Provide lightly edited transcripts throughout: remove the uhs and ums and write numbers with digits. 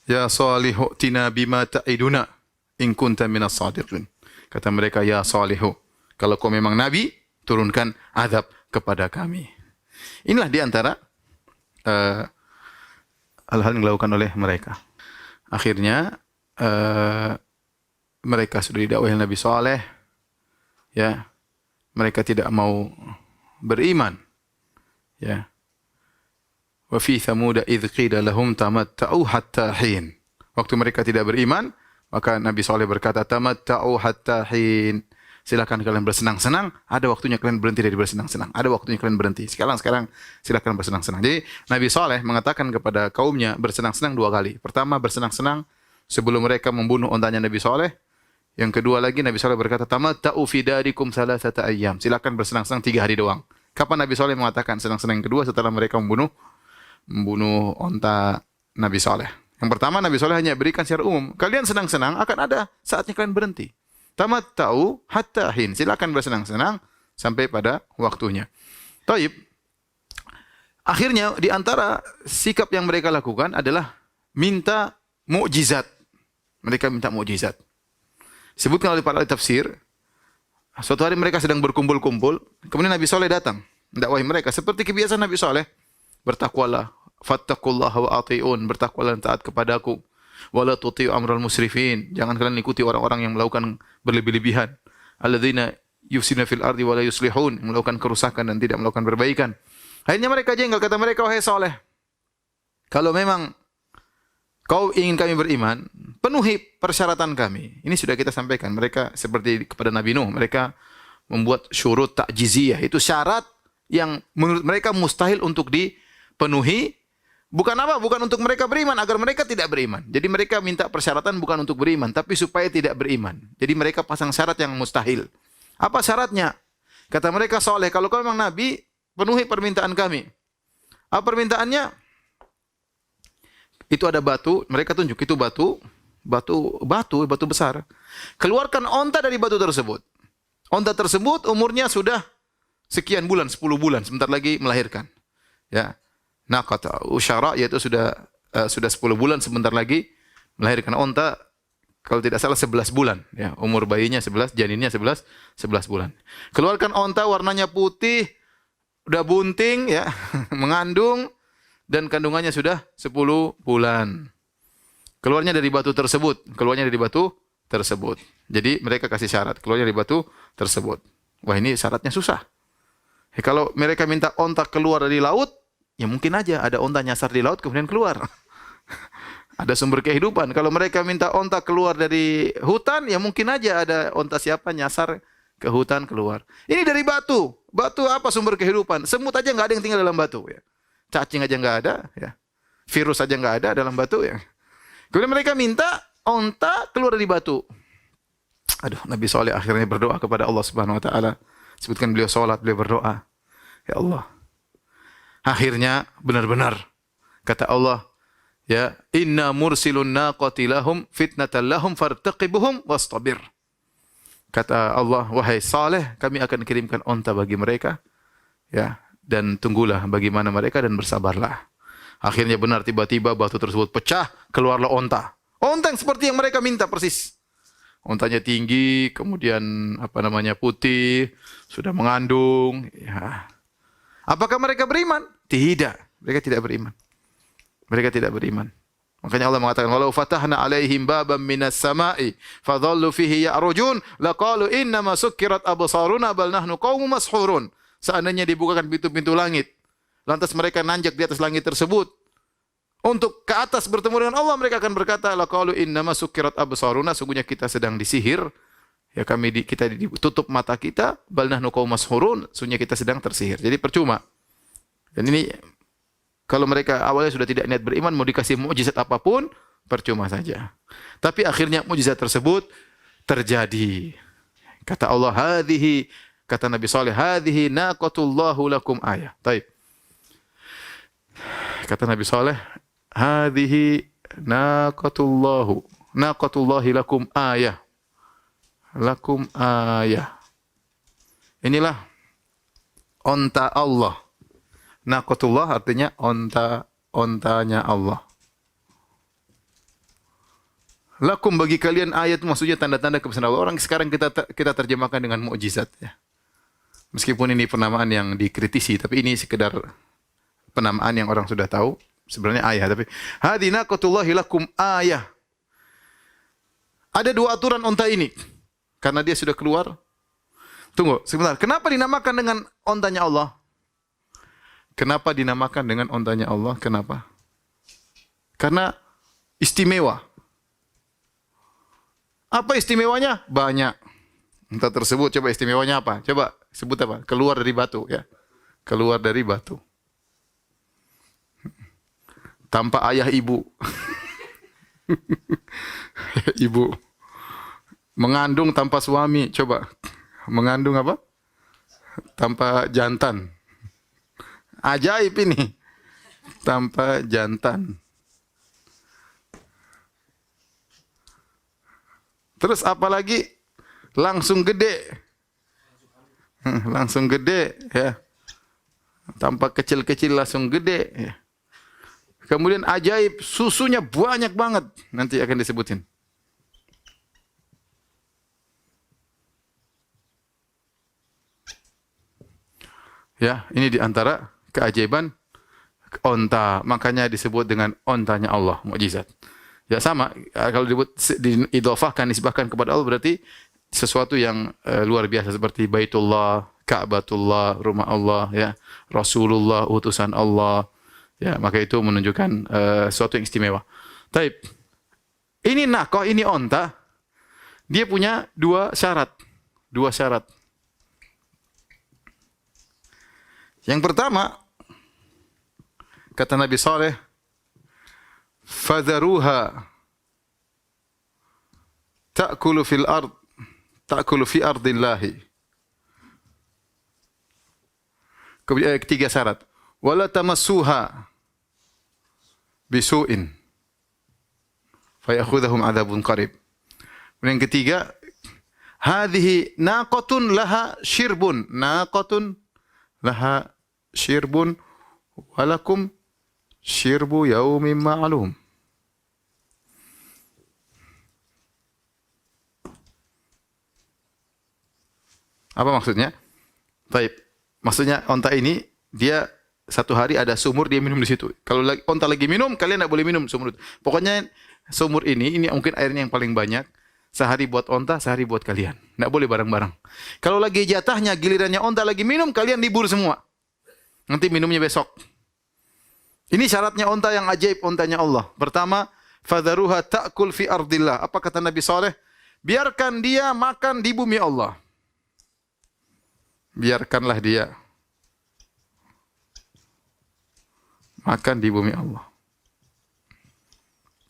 Ya Salihu tina bima ta'iduna in kunta minas sadiqin. Kata mereka, ya Salihu, kalau kau memang nabi, turunkan azab kepada kami. Inilah di antara hal-hal yang dilakukan oleh mereka. Akhirnya mereka sudah didakwahi Nabi Saleh, ya. Mereka tidak mau beriman, ya. Wa fi Thamud idz qila lahum tamatta'u hatta hin. Waktu mereka tidak beriman, maka Nabi Saleh berkata, tamatta'u hatta hin. Silakan kalian bersenang-senang, ada waktunya kalian berhenti dari bersenang-senang. Ada waktunya kalian berhenti. Sekarang silakan bersenang-senang. Jadi Nabi Saleh mengatakan kepada kaumnya bersenang-senang 2 kali. Pertama bersenang-senang sebelum mereka membunuh ontanya Nabi Saleh. Yang kedua lagi Nabi Saleh berkata, tamatta'u fi darikum salasata ayyam. Silakan bersenang-senang 3 hari doang. Kapan Nabi Saleh mengatakan senang-senang yang kedua? Setelah mereka membunuh onta Nabi Saleh. Yang pertama Nabi Saleh hanya berikan secara umum. Kalian senang-senang, akan ada saatnya kalian berhenti. Tamatta'u hatta hin. Silakan bersenang-senang sampai pada waktunya. Taib. Akhirnya di antara sikap yang mereka lakukan adalah minta mukjizat. Mereka minta mukjizat. Disebutkan oleh para ahli tafsir, suatu hari mereka sedang berkumpul-kumpul, kemudian Nabi Saleh datang mendakwahi mereka seperti kebiasaan Nabi Saleh. Bertakwalah, fattaqullaha wa ati'un, bertakwalah dan taat kepadaku. Wala tuti'u amral musrifin, jangan kalian ikuti orang-orang yang melakukan berlebih-lebihan. Alladzina yufsiduna fil ardi wa la yuslihun, melakukan kerusakan dan tidak melakukan perbaikan. Akhirnya mereka jengkel, kata mereka, wahai Saleh, kalau memang kau ingin kami beriman, penuhi persyaratan kami. Ini sudah kita sampaikan. Mereka seperti kepada Nabi Nuh, mereka membuat syurut ta'jiziyah, itu syarat yang menurut mereka mustahil untuk dipenuhi. Bukan apa? Bukan untuk mereka beriman, agar mereka tidak beriman. Jadi mereka minta persyaratan bukan untuk beriman, tapi supaya tidak beriman. Jadi mereka pasang syarat yang mustahil. Apa syaratnya? Kata mereka, Saleh, kalau kau memang Nabi, penuhi permintaan kami. Apa permintaannya? Itu ada batu, mereka tunjuk, itu batu besar. Keluarkan onta dari batu tersebut. Onta tersebut umurnya sudah sekian bulan, 10 bulan, sebentar lagi melahirkan. Ya. Naqat usyara, yaitu sudah 10 bulan, sebentar lagi melahirkan. Onta kalau tidak salah 11 bulan, ya. Umur bayinya 11, janinnya 11 bulan. Keluarkan onta, warnanya putih, udah bunting, ya, mengandung, dan kandungannya sudah 10 bulan. Keluarnya dari batu tersebut. Jadi mereka kasih syarat, keluarnya dari batu tersebut. Wah, ini syaratnya susah. Kalau mereka minta onta keluar dari laut, ya mungkin aja ada onta nyasar di laut kemudian keluar. Ada sumber kehidupan. Kalau mereka minta onta keluar dari hutan, ya mungkin aja ada onta siapa nyasar ke hutan keluar. Ini dari batu. Batu apa sumber kehidupan? Semut aja nggak ada yang tinggal dalam batu, ya. Cacing aja nggak ada, ya. Virus aja nggak ada dalam batu, ya. Kemudian mereka minta onta keluar dari batu. Aduh, Nabi Saleh akhirnya berdoa kepada Allah Subhanahu wa taala. Sebutkan beliau salat, beliau berdoa. Ya Allah. Akhirnya benar-benar kata Allah, ya, inna mursilun naqati lahum fitnatan lahum fartaqibuhum wastabir. Kata Allah, wahai Saleh, kami akan kirimkan onta bagi mereka, ya, dan tunggulah bagaimana mereka dan bersabarlah. Akhirnya benar, tiba-tiba batu tersebut pecah, keluarlah onta. Onta yang seperti yang mereka minta persis. Ontanya tinggi, kemudian putih, sudah mengandung, ya. Apakah mereka beriman? Tidak, mereka tidak beriman. Makanya Allah mengatakan, walau fatahna alaihim baban minas sama'i fadhallu fihi ya'rujun laqalu inna ma sukkirat absaruna bal nahnu qaumun mashhurun. Seandainya dibukakan pintu-pintu langit, lantas mereka nanjak di atas langit tersebut untuk ke atas bertemu dengan Allah, mereka akan berkata, laqalu inna ma sukkirat absaruna, sungguhnya kita sedang disihir, ya, kita ditutup mata kita, bal nahnu qaumun mashhurun, sungguhnya kita sedang tersihir. Jadi percuma. Dan ini kalau mereka awalnya sudah tidak niat beriman, mau dikasih mukjizat apapun, percuma saja. Tapi akhirnya mukjizat tersebut terjadi. Kata Allah, kata Nabi Saleh, hadhihi naqatullahu lakum ayah. Taib. Kata Nabi Saleh, hadhihi naqatullahi lakum ayah. Lakum ayah. Inilah onta Allah. Naqatullah artinya ontanya Allah. Lakum bagi kalian ayat maksudnya tanda-tanda kebesaran Allah. Orang sekarang kita terjemahkan dengan mukjizat ya. Meskipun ini penamaan yang dikritisi, tapi ini sekedar penamaan yang orang sudah tahu. Sebenarnya ayah, tapi hadina qatullahi lakum ayah. Ada dua aturan onta ini. Karena dia sudah keluar. Tunggu, sebentar. Kenapa dinamakan dengan ontanya Allah? Kenapa dinamakan dengan ontanya Allah? Kenapa? Karena istimewa. Apa istimewanya? Banyak. Entah tersebut, coba istimewanya apa? Coba sebut apa? Keluar dari batu ya. Keluar dari batu. Tanpa ayah ibu. Ibu. Mengandung tanpa suami, coba. Mengandung apa? Tanpa jantan. Ajaib ini. Tanpa jantan. Terus apalagi? Langsung gede. Langsung gede ya. Tanpa kecil-kecil langsung gede ya. Kemudian ajaib, susunya banyak banget. Nanti akan disebutin. Ya, ini diantara keajaiban onta. Makanya disebut dengan ontanya Allah, mukjizat. Ya sama, kalau diidhofahkan, disebahkan kepada Allah berarti sesuatu yang luar biasa seperti Baitullah, Ka'batullah, rumah Allah, ya, Rasulullah, utusan Allah. Ya, maka itu menunjukkan sesuatu yang istimewa. Taib. Ini nakoh, ini onta. Dia punya dua syarat. Dua syarat. Yang pertama, kata Nabi Saleh, "Fadharuha ta'kulu fil ard, ta'kulu fi ardillahi." Kemudian ketiga syarat, "Wala tamassuha bisu'in fayakhudhahum adzabun qarib." Kemudian yang ketiga, "Hadhihi naqatun laha syirbun, naqatun laha syirbun walakum syirbu yaumin ma'lum." Apa maksudnya? Taib. Maksudnya onta ini dia satu hari ada sumur, dia minum di situ. Kalau onta lagi minum, kalian tidak boleh minum sumur itu. Pokoknya sumur ini mungkin airnya yang paling banyak. Sehari buat onta, sehari buat kalian. Tidak boleh bareng-bareng. Kalau lagi jatahnya, gilirannya onta lagi minum, kalian libur semua. Nanti minumnya besok. Ini syaratnya onta yang ajaib, ontanya Allah. Pertama, fadharuha ta'kul fi ardillah. Apa kata Nabi Saleh? Biarkan dia makan di bumi Allah. Biarkanlah dia makan di bumi Allah.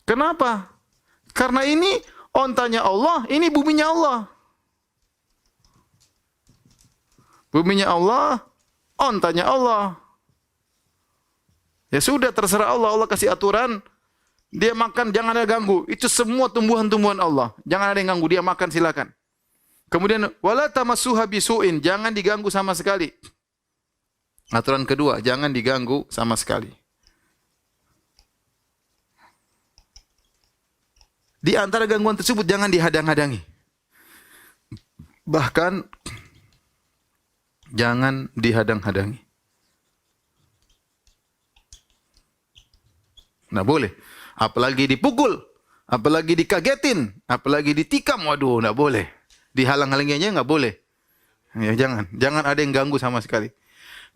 Kenapa? Karena ini ontanya Allah, ini buminya Allah. Buminya Allah, ontanya Allah. Ya sudah, terserah Allah. Allah kasih aturan, dia makan jangan ada ganggu. Itu semua tumbuhan-tumbuhan Allah. Jangan ada yang ganggu, dia makan silakan. Kemudian wala tamassuha bisu'in, jangan diganggu sama sekali. Aturan kedua, jangan diganggu sama sekali. Di antara gangguan tersebut jangan dihadang-hadangi. Bahkan jangan dihadang-hadangi. Nah, boleh. Apalagi dipukul, apalagi dikagetin, apalagi ditikam, waduh, enggak boleh. Dihalang-halanginya enggak boleh. Ya, jangan ada yang ganggu sama sekali.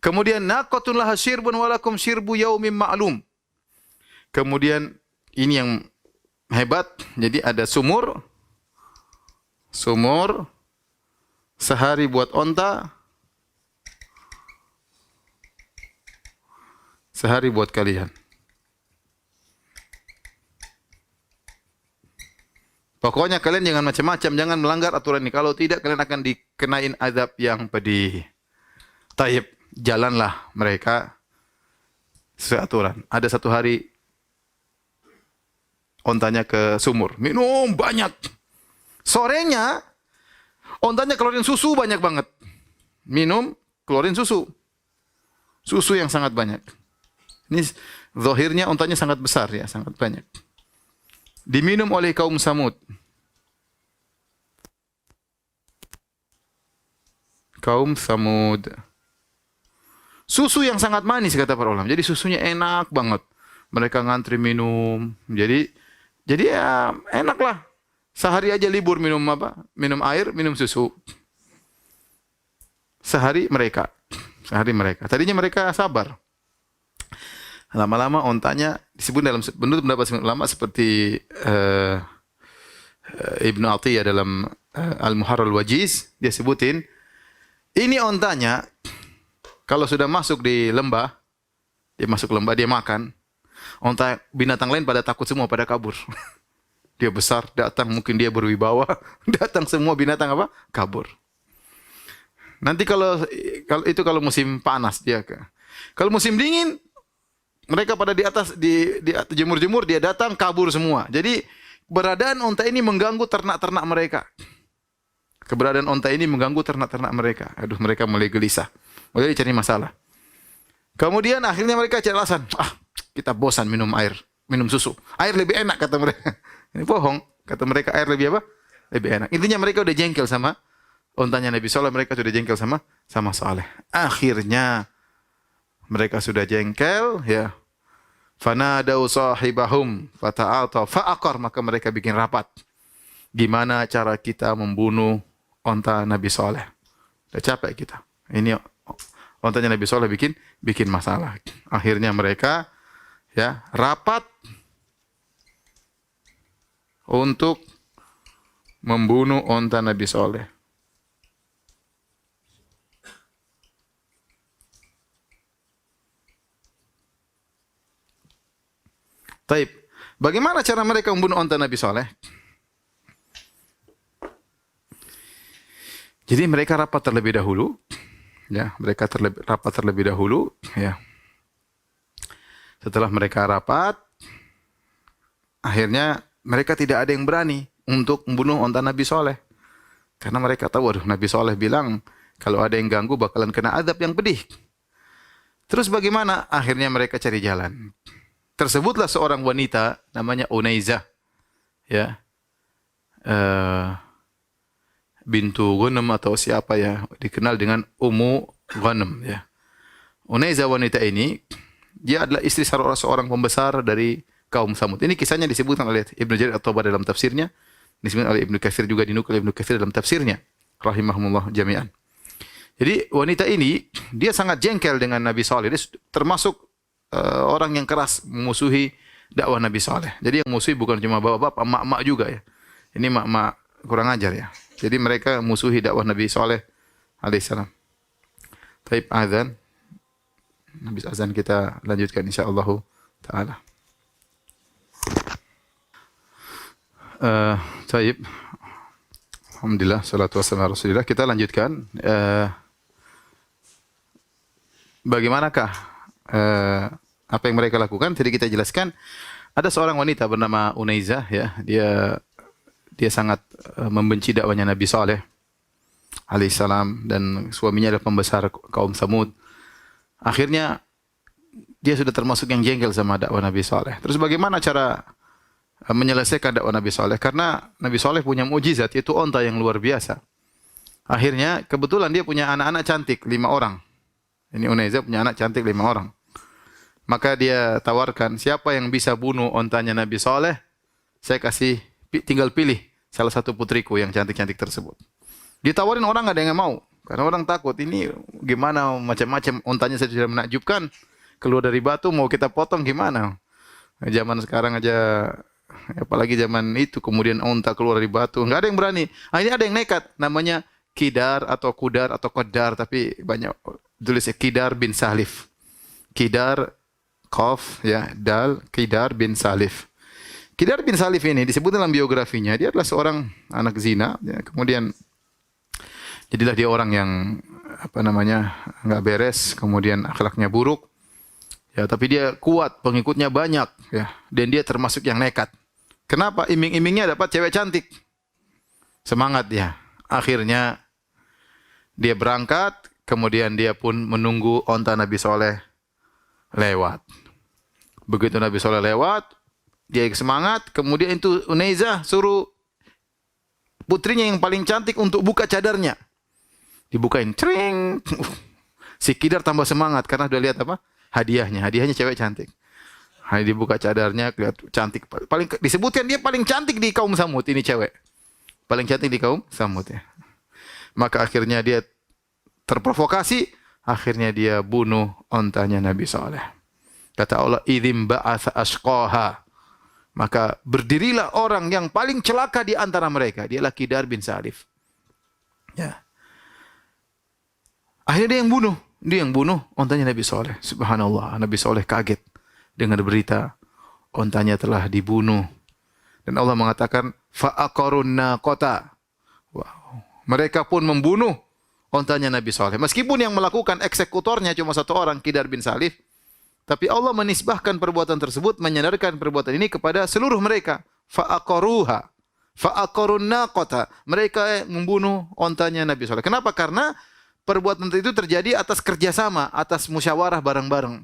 Kemudian naqatun laha syirbun walakum syirbu yaumin ma'lum. Kemudian ini yang hebat, jadi ada sumur sehari buat onta, sehari buat kalian. Pokoknya kalian jangan macam-macam, jangan melanggar aturan ini. Kalau tidak, kalian akan dikenain azab yang pedih. Taib, jalanlah mereka sesuai aturan. Ada satu hari ontanya ke sumur, minum banyak. Sorenya ontanya keluarin susu banyak banget. Minum, keluarin susu. Susu yang sangat banyak. Ini zahirnya ontanya sangat besar ya, sangat banyak. diminum oleh kaum Samud. Kaum Samud. Susu yang sangat manis kata para ulama. Jadi susunya enak banget. Mereka ngantri minum. Jadi ya enak lah. Sehari aja libur minum apa? Minum air, minum susu. Sehari mereka. Tadinya mereka sabar. Lama-lama ontanya disebut dalam menurut pendapat ulama seperti Ibnu Atiyah dalam Al-Muharrar Al-Wajiz, dia sebutin ini ontanya kalau sudah masuk di lembah, dia masuk lembah, dia makan. Onta binatang lain pada takut semua, pada kabur. Dia besar, datang mungkin dia berwibawa, datang semua binatang apa? Kabur. Nanti kalau musim panas dia ke. Kalau musim dingin mereka pada di atas di jemur-jemur, dia datang kabur semua. Jadi keberadaan onta ini mengganggu ternak-ternak mereka. Keberadaan onta ini mengganggu ternak-ternak mereka. Aduh, mereka mulai gelisah. Mulai cari masalah. Kemudian akhirnya mereka cari alasan. Kita bosan minum air, minum susu. Air lebih enak kata mereka. Ini bohong. Kata mereka air lebih apa? Lebih enak. Intinya mereka udah jengkel sama ontanya Nabi Saleh. Mereka sudah jengkel sama Saleh. Akhirnya mereka sudah jengkel, ya. Fanadau sahibahum fata'ata fa'aqar, maka mereka bikin rapat. Gimana cara kita membunuh onta Nabi Saleh? Udah capek kita. Ini ontanya Nabi Saleh bikin masalah. Akhirnya mereka ya rapat untuk membunuh onta Nabi Saleh. Taib. Bagaimana cara mereka membunuh onta Nabi Saleh? Jadi mereka rapat terlebih dahulu, ya, rapat terlebih dahulu, ya. Setelah mereka rapat, akhirnya mereka tidak ada yang berani untuk membunuh onta Nabi Saleh. Karena mereka tahu, waduh, Nabi Saleh bilang kalau ada yang ganggu bakalan kena azab yang pedih. Terus bagaimana? Akhirnya mereka cari jalan. Tersebutlah seorang wanita namanya Unaizah, ya, bintu Ghanem atau siapa ya, dikenal dengan Ummu Ghanem, ya. Unaizah wanita ini dia adalah istri seorang pembesar dari kaum Samud. Ini kisahnya disebutkan oleh Ibnu Jarir At-Tabari dalam tafsirnya, disebutkan oleh Ibnu Katsir juga, dinukil Ibnu Katsir dalam tafsirnya, rahimahumullah jami'an. Jadi wanita ini dia sangat jengkel dengan Nabi Saleh. Dia termasuk orang yang keras memusuhi dakwah Nabi Saleh. Jadi yang musuhi bukan cuma bapak-bapak, emak-emak juga ya. Ini emak-emak kurang ajar ya. Jadi mereka musuhi dakwah Nabi Saleh alaihissalam. Taib azan. Habis azan kita lanjutkan insyaallah taala. Taib. Alhamdulillah, salatu wassalamu ala Rasulillah. Kita lanjutkan. Bagaimanakah apa yang mereka lakukan? Tadi kita jelaskan ada seorang wanita bernama Unaizah, ya. Dia sangat membenci dakwahnya Nabi Saleh alaihissalam dan suaminya adalah pembesar kaum Samud. Akhirnya dia sudah termasuk yang jengkel sama dakwah Nabi Saleh. Terus bagaimana cara menyelesaikan dakwah Nabi Saleh? Karena Nabi Saleh punya mukjizat, yaitu onta yang luar biasa. Akhirnya kebetulan dia punya anak-anak cantik 5 orang. Ini Unaizah punya anak cantik 5 orang. Maka dia tawarkan, siapa yang bisa bunuh ontanya Nabi Saleh, saya kasih, tinggal pilih salah satu putriku yang cantik-cantik tersebut. Ditawarin orang, nggak ada yang mau. Karena orang takut, ini gimana, macam-macam, ontanya sudah menakjubkan, keluar dari batu, mau kita potong gimana. Zaman sekarang aja, apalagi zaman itu, kemudian onta keluar dari batu, nggak ada yang berani. Ini ada yang nekat, namanya Kidar atau Kudar atau Qadar, tapi banyak tulisnya Kidar bin Salif. Kidar Qaf, ya, Dal, Kidar bin Salif. Kidar bin Salif ini disebut dalam biografinya, dia adalah seorang anak zina, ya, kemudian jadilah dia orang yang enggak beres, kemudian akhlaknya buruk. Ya, tapi dia kuat, pengikutnya banyak, ya, dan dia termasuk yang nekat. Kenapa? Iming-imingnya dapat cewek cantik. Semangat dia. Akhirnya dia berangkat, kemudian dia pun menunggu onta Nabi Saleh lewat. Begitu Nabi Saleh lewat, dia semangat, kemudian itu Unaizah suruh putrinya yang paling cantik untuk buka cadarnya. Dibukain, cering. Si Kidar tambah semangat karena udah lihat apa? Hadiahnya. Hadiahnya cewek cantik. Hari dibuka cadarnya, lihat cantik. Paling disebutkan dia paling cantik di kaum Samud, ini cewek. Paling cantik di kaum Samud ya. Maka akhirnya dia terprovokasi, akhirnya dia bunuh ontanya Nabi Saleh. Kata Allah, idzim ba'atsa ashqaha. Maka berdirilah orang yang paling celaka di antara mereka. Dialah Kidar bin Salif. Ya. Akhirnya dia yang bunuh. Dia yang bunuh ontanya Nabi Saleh. Subhanallah. Nabi Saleh kaget dengar berita ontanya telah dibunuh. Dan Allah mengatakan, fa'aqarun naqata. Wow. Mereka pun membunuh ontanya Nabi Saleh. Meskipun yang melakukan eksekutornya cuma satu orang, Kidar bin Salif. Tapi Allah menisbahkan perbuatan tersebut, menyandarkan perbuatan ini kepada seluruh mereka. Fa'aqaruha. Fa'aqarun naqata. Mereka membunuh ontanya Nabi Saleh. Kenapa? Karena perbuatan itu terjadi atas kerjasama, atas musyawarah bareng-bareng.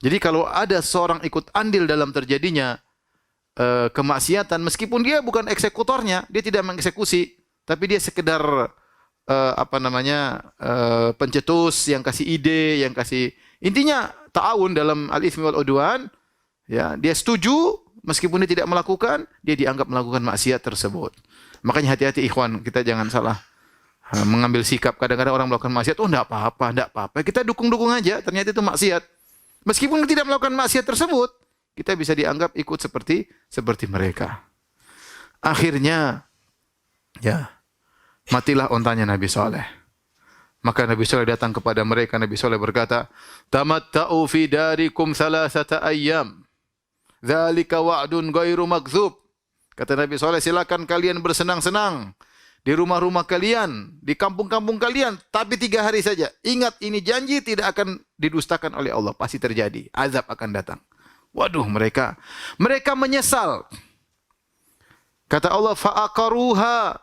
Jadi kalau ada seorang ikut andil dalam terjadinya kemaksiatan, meskipun dia bukan eksekutornya, dia tidak mengeksekusi, tapi dia sekedar pencetus yang kasih ide, yang kasih intinya ta'awun dalam al-itsmi wal udwan, ya, dia setuju meskipun dia tidak melakukan, dia dianggap melakukan maksiat tersebut. Makanya hati-hati ikhwan, kita jangan salah mengambil sikap. Kadang-kadang orang melakukan maksiat, oh enggak apa-apa, kita dukung-dukung aja, ternyata itu maksiat. Meskipun tidak melakukan maksiat tersebut, kita bisa dianggap ikut seperti mereka. Akhirnya, ya, matilah ontanya Nabi Saleh. Maka Nabi Saleh datang kepada mereka. Nabi Saleh berkata, tamatta'u fi darikum thalathata ayyam. Dzalika wa'dun ghairu makdzub. Kata Nabi Saleh, silakan kalian bersenang-senang di rumah-rumah kalian, di kampung-kampung kalian, tapi 3 hari saja. Ingat, ini janji tidak akan didustakan oleh Allah. Pasti terjadi. Azab akan datang. Waduh, mereka menyesal. Kata Allah, fa'aqaruha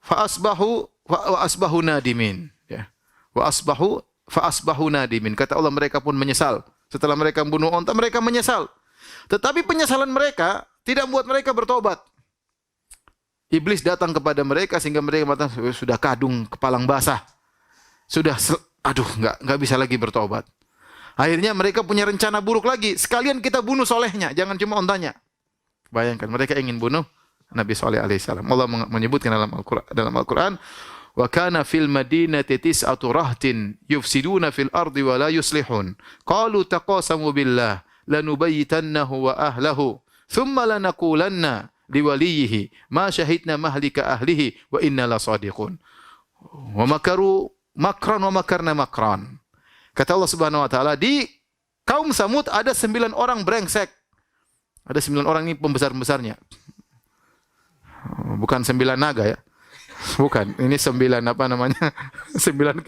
fa'asbahu nadimin. Ya. Fa'asbahu nadimin. Kata Allah, mereka pun menyesal. Setelah mereka membunuh onta, mereka menyesal. Tetapi penyesalan mereka tidak membuat mereka bertobat. Iblis datang kepada mereka sehingga mereka mengatakan, sudah kadung kepalang basah. Sudah, nggak bisa lagi bertobat. Akhirnya mereka punya rencana buruk lagi. Sekalian kita bunuh solehnya, jangan cuma ontanya. Bayangkan, mereka ingin bunuh Nabi Saleh alaihissalam. Allah menyebutkan dalam Al-Quran, wa kana fil madinati tis'atu rahtin yufsiduna fil ardi wa la yuslihun. Qalu taqasamu billah lanubayyitannahu wa ahlahu thumma lanaqulanna liwaliyihi ma syahidna mahlika ahlihi wa inna la sadiqun. Wa makaru makran wa makarna makran. Kata Allah Subhanahu wa taala, di kaum Samud ada 9 orang brengsek. Ada 9 orang ini pembesar-besarnya. Bukan 9 naga ya. Bukan, ini 9 apa namanya? 9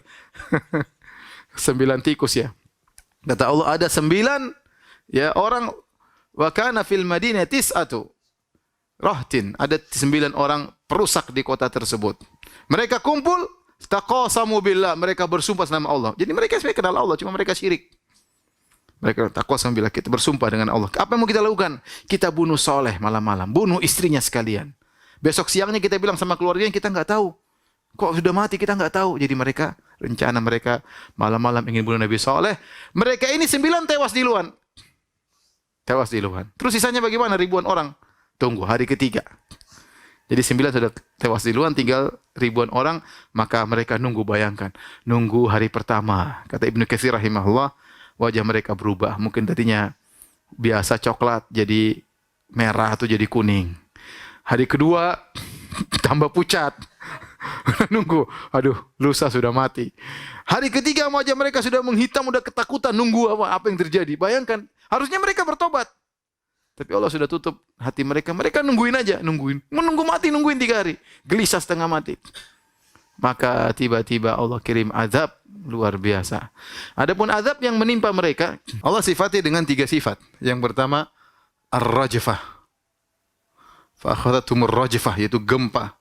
tikus ya. Kata Allah ada 9 ya orang, wa kana fil madinati tis'atu rahtin, ada 9 orang perusak di kota tersebut. Mereka kumpul, taqasamu billah, mereka bersumpah nama Allah. Jadi mereka sebenarnya kenal Allah, cuma mereka syirik. Mereka taqasamu billah, kita bersumpah dengan Allah. Apa yang mau kita lakukan? Kita bunuh Saleh malam-malam, bunuh istrinya sekalian. Besok siangnya kita bilang sama keluarganya, kita enggak tahu. Kok sudah mati, kita enggak tahu. Jadi mereka, rencana mereka malam-malam ingin bunuh Nabi Saleh. Mereka ini 9 tewas di luar. Tewas di luar. Terus sisanya bagaimana? Ribuan orang. Tunggu hari ketiga. Jadi 9 sudah tewas di luar, tinggal ribuan orang. Maka mereka nunggu, bayangkan. Nunggu hari pertama. Kata Ibnu Katsir rahimahullah, wajah mereka berubah. Mungkin tadinya biasa coklat, jadi merah atau jadi kuning. Hari kedua tambah pucat. Nunggu, aduh, lusa sudah mati. Hari ketiga wajah mereka sudah menghitam, sudah ketakutan, nunggu apa yang terjadi. Bayangkan, harusnya mereka bertobat. Tapi Allah sudah tutup hati mereka. Mereka nungguin aja, menunggu mati, nungguin 3 hari. Gelisah setengah mati. Maka tiba-tiba Allah kirim azab luar biasa. Adapun azab yang menimpa mereka, Allah sifati dengan 3 sifat. Yang pertama, ar-rajfah. Fa'akhadathumur rajfah, yaitu gempa.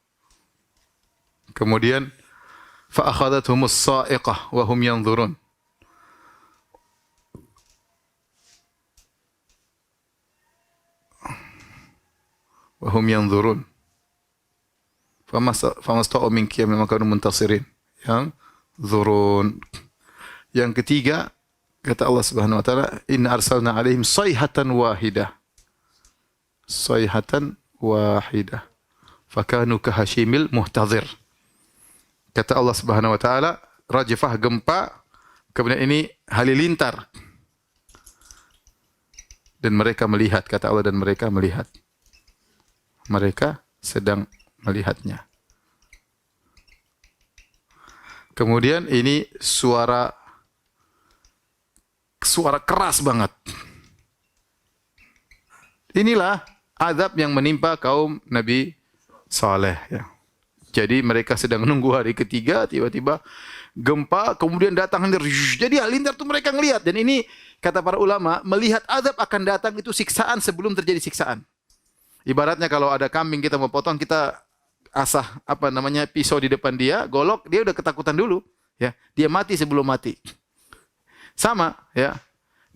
Kemudian fa'akhadathhumus sa'iqah wa hum yanzurun. wa hum yanzurun. Famasta'u min qiyam ma kanu muntasirin. Yang zurun. Yang ketiga, kata Allah Subhanahu wa taala, "Inna arsalna 'alaihim sayhatan wahidah." Sayhatan wahidah. Fakanu kahashimil muhtadhir. Kata Allah Subhanahu wa taala, rajifah gempa, kemudian ini halilintar. Dan mereka melihat, kata Allah, dan mereka melihat. Mereka sedang melihatnya. Kemudian ini suara keras banget. Inilah azab yang menimpa kaum Nabi Saleh, ya. Jadi mereka sedang menunggu hari ketiga, tiba-tiba gempa, kemudian datang halilintar. Jadi halilintar itu mereka ngelihat. Dan ini kata para ulama, melihat azab akan datang itu siksaan sebelum terjadi siksaan. Ibaratnya kalau ada kambing kita mau potong, kita asah pisau di depan dia, golok, dia udah ketakutan dulu, ya. Dia mati sebelum mati. Sama, ya.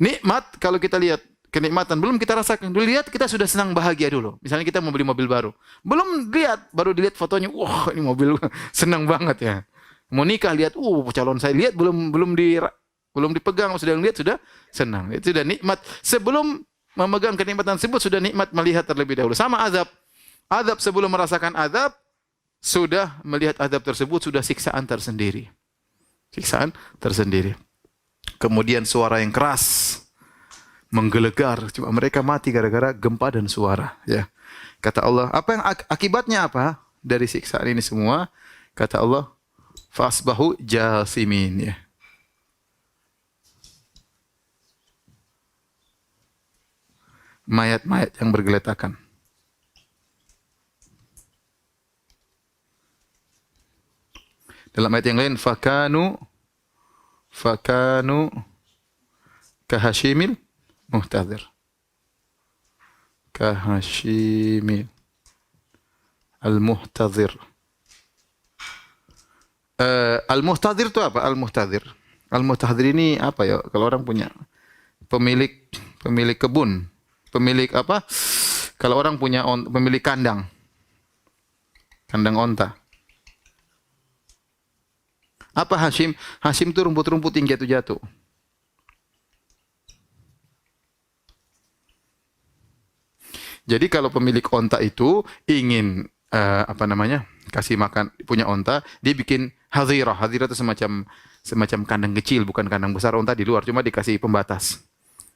Nikmat kalau kita lihat kenikmatan belum kita rasakan. Dulu lihat kita sudah senang bahagia dulu. Misalnya kita mau beli mobil baru. Belum lihat, baru dilihat fotonya, wah, ini mobil senang banget, ya. Mau nikah lihat, calon saya lihat belum dipegang, sudah lihat sudah senang. Itu sudah nikmat. Sebelum memegang kenikmatan tersebut sudah nikmat melihat terlebih dahulu. Sama azab. Azab sebelum merasakan azab, sudah melihat azab tersebut, sudah siksaan tersendiri. Siksaan tersendiri. Kemudian suara yang keras, menggelegar. Cuma mereka mati gara-gara gempa dan suara. Ya. Kata Allah, apa yang akibatnya apa dari siksaan ini semua? Kata Allah, fasbahu jasimin. Ya. Mayat-mayat yang bergeletakan. Dalam ayat yang lain, fakanu kahashimil muhtadhir. Kahashimil al-muhtadhir. Al-muhtadhir itu apa? Al-muhtadhir. Al-muhtadhir ini apa ya? Kalau orang punya pemilik kebun, pemilik apa? Kalau orang punya pemilik kandang onta. Apa hashim? Hashim itu rumput-rumput yang jatuh-jatuh. Jadi kalau pemilik onta itu ingin kasih makan punya onta, dia bikin hadhirah. Hadhirah itu semacam kandang kecil, bukan kandang besar, onta di luar, cuma dikasih pembatas.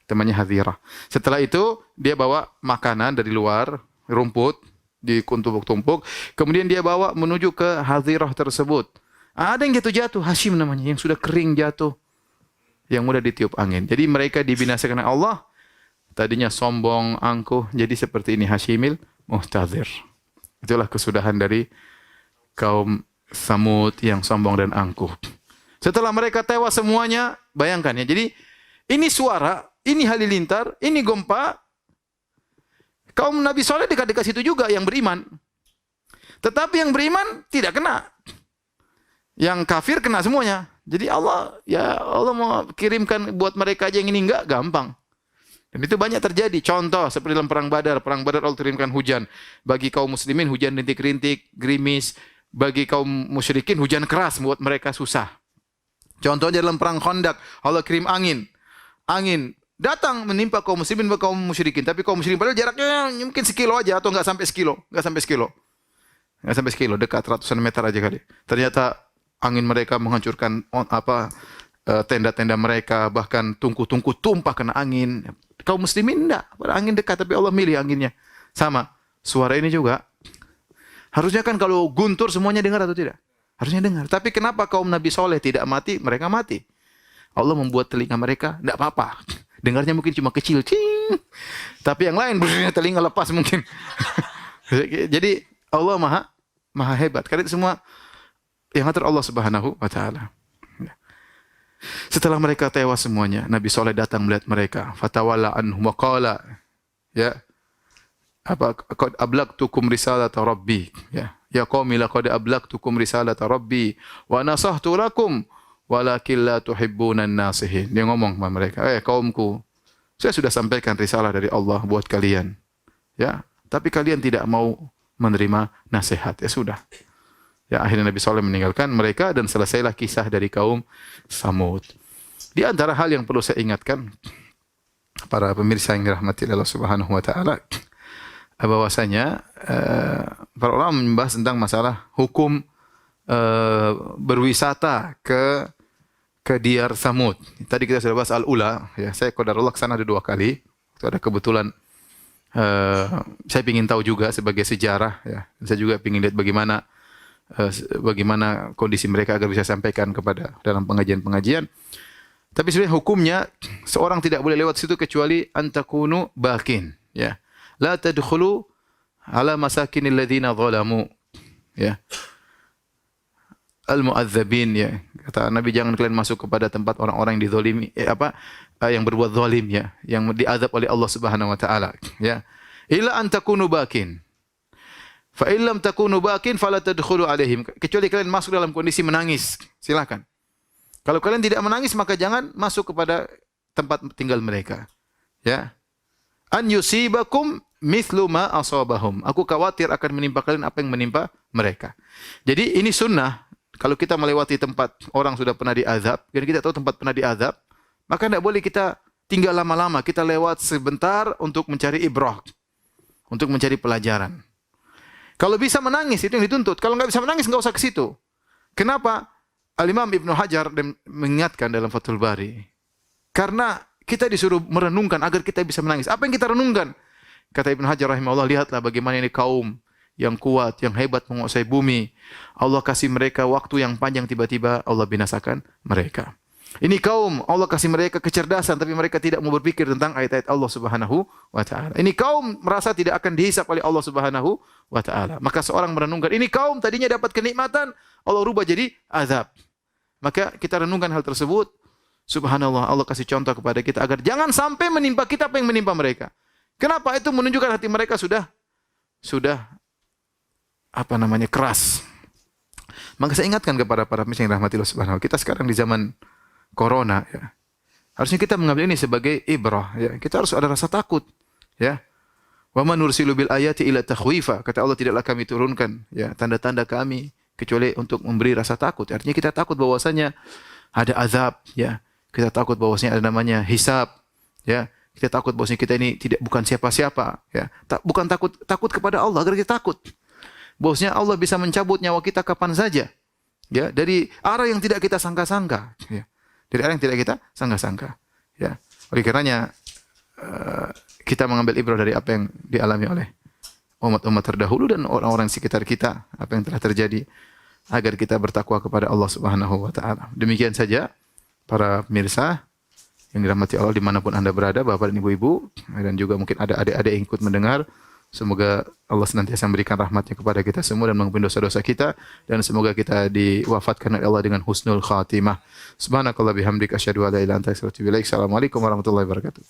Namanya hadhirah. Setelah itu dia bawa makanan dari luar, rumput ditumpuk-tumpuk, kemudian dia bawa menuju ke hadhirah tersebut. Ada yang jatuh-jatuh, hashim namanya, yang sudah kering jatuh, yang mudah ditiup angin. Jadi mereka dibinasakan oleh Allah. Tadinya sombong, angkuh, jadi seperti ini, hashimil muhtadhir. Itulah kesudahan dari kaum Samud yang sombong dan angkuh. Setelah mereka tewas semuanya, bayangkan ya. Jadi ini suara, ini halilintar, ini gempa. Kaum Nabi Saleh dekat-dekat situ juga yang beriman. Tetapi yang beriman tidak kena. Yang kafir kena semuanya. Jadi Allah mau kirimkan buat mereka aja yang ini enggak, gampang. Dan itu banyak terjadi. Contoh seperti dalam perang Badar. Perang Badar Allah turunkan hujan. Bagi kaum muslimin hujan rintik-rintik, gerimis. Bagi kaum musyrikin hujan keras membuat mereka susah. Contohnya dalam perang Khandaq, Allah kirim angin. Angin datang menimpa kaum muslimin dan kaum musyrikin. Tapi kaum musyrikin padahal jaraknya mungkin sekilo aja atau enggak sampai sekilo. Enggak sampai sekilo, dekat ratusan meter aja kali. Ternyata angin mereka menghancurkan tenda-tenda mereka, bahkan tungku-tungku tumpah kena angin. Kaum muslimin enggak, angin dekat tapi Allah milih anginnya. Sama, suara ini juga. Harusnya kan kalau guntur semuanya dengar atau tidak? Harusnya dengar. Tapi kenapa kaum Nabi Soleh tidak mati, mereka mati? Allah membuat telinga mereka enggak apa-apa. Dengarnya mungkin cuma kecil, cing. Tapi yang lain telinga lepas mungkin. Jadi Allah maha hebat. Karena itu semua yang atur Allah Subhanahu wa taala. Setelah mereka tewas semuanya, Nabi Saleh datang melihat mereka. Fatawalla anhum wa qala, ya, qad ablagtukum risalata rabbi, ya qaumi laqad ablagtukum risalata rabbi wa nasahtu lakum walakin la tuhibbuna an-nasihin. Dia ngomong kepada mereka, kaumku, saya sudah sampaikan risalah dari Allah buat kalian. Ya, tapi kalian tidak mau menerima nasihat. Ya sudah. Ya akhirnya Nabi SAW meninggalkan mereka dan selesailah kisah dari kaum Samud. Di antara hal yang perlu saya ingatkan para pemirsa yang dirahmati Allah Subhanahu wa taala, bahwasanya para ulama membahas tentang masalah hukum berwisata ke Diyar Samud. Tadi kita sudah bahas Al-Ula, ya. Saya qadarullah ke sana ada 2 kali. Itu ada kebetulan saya ingin tahu juga sebagai sejarah, ya. Saya juga ingin lihat bagaimana kondisi mereka agar bisa sampaikan kepada dalam pengajian-pengajian. Tapi sebenarnya hukumnya seorang tidak boleh lewat situ kecuali antakunu bakin, ya. La tadkhulu ala masakinil ladzina zalamu, ya. Al-mu'adzabin, ya. Kata Nabi, jangan kalian masuk kepada tempat orang-orang yang dizalimi, yang berbuat zalim, ya, yang diazab oleh Allah Subhanahu wa taala, ya. Illa an takunu bakin. Fa in lam takunu bakin fala tadkhulu alaihim. Kecuali kalian masuk dalam kondisi menangis, silakan. Kalau kalian tidak menangis maka jangan masuk kepada tempat tinggal mereka, ya. An yusibakum mithlu ma asabahum. Aku khawatir akan menimpa kalian apa yang menimpa mereka. Jadi ini sunnah. Kalau kita melewati tempat orang sudah pernah diazab, dan kita tahu tempat pernah diazab, maka tidak boleh kita tinggal lama-lama. Kita lewat sebentar untuk mencari ibrah, untuk mencari pelajaran. Kalau bisa menangis, itu yang dituntut. Kalau nggak bisa menangis, nggak usah ke situ. Kenapa? Al-Imam Ibnu Hajar mengingatkan dalam Fathul Bari. Karena kita disuruh merenungkan agar kita bisa menangis. Apa yang kita renungkan? Kata Ibnu Hajar rahimahullah, lihatlah bagaimana ini kaum yang kuat, yang hebat menguasai bumi. Allah kasih mereka waktu yang panjang, tiba-tiba Allah binasakan mereka. Ini kaum, Allah kasih mereka kecerdasan, tapi mereka tidak mau berpikir tentang ayat-ayat Allah Subhanahu wa taala. Ini kaum merasa tidak akan dihisap oleh Allah Subhanahu wa taala. Maka seorang merenungkan, ini kaum tadinya dapat kenikmatan, Allah rubah jadi azab. Maka kita renungkan hal tersebut. Subhanallah, Allah kasih contoh kepada kita agar jangan sampai menimpa kita apa yang menimpa mereka. Kenapa? Itu menunjukkan hati mereka sudah keras. Maka saya ingatkan kepada para pemirsa yang rahmati Allah Subhanahu wa taala, kita sekarang di zaman corona, ya. Harusnya kita mengambil ini sebagai ibrah, ya. Kita harus ada rasa takut, ya. Wa man nursilu bil ayati ila takhwifa. Kata Allah, tidaklah kami turunkan, ya, tanda-tanda kami kecuali untuk memberi rasa takut. Artinya kita takut bahwasanya ada azab, ya. Kita takut bahwasanya ada namanya hisab, ya. Kita takut bahwasanya kita ini bukan siapa-siapa, ya. Bukan takut kepada Allah, agar kita takut bahwasanya Allah bisa mencabut nyawa kita kapan saja, ya, dari arah yang tidak kita sangka-sangka, ya. Dari arah yang tidak kita sangka-sangka, ya. Oleh karenanya kita mengambil ibrah dari apa yang dialami oleh umat-umat terdahulu dan orang-orang sekitar kita, apa yang telah terjadi, agar kita bertakwa kepada Allah Subhanahu wa taala. Demikian saja para pemirsa yang dirahmati Allah dimanapun Anda berada, Bapak dan Ibu-ibu, dan juga mungkin ada adik-adik yang ikut mendengar. Semoga Allah senantiasa memberikan rahmatnya kepada kita semua dan mengampuni dosa-dosa kita, dan semoga kita diwafatkan oleh Allah dengan husnul khatimah. Subhanakallah bihamdika asyhadu an la ilaha illa anta astaghfiruka wa atubu ilaik. Assalamualaikum warahmatullahi wabarakatuh.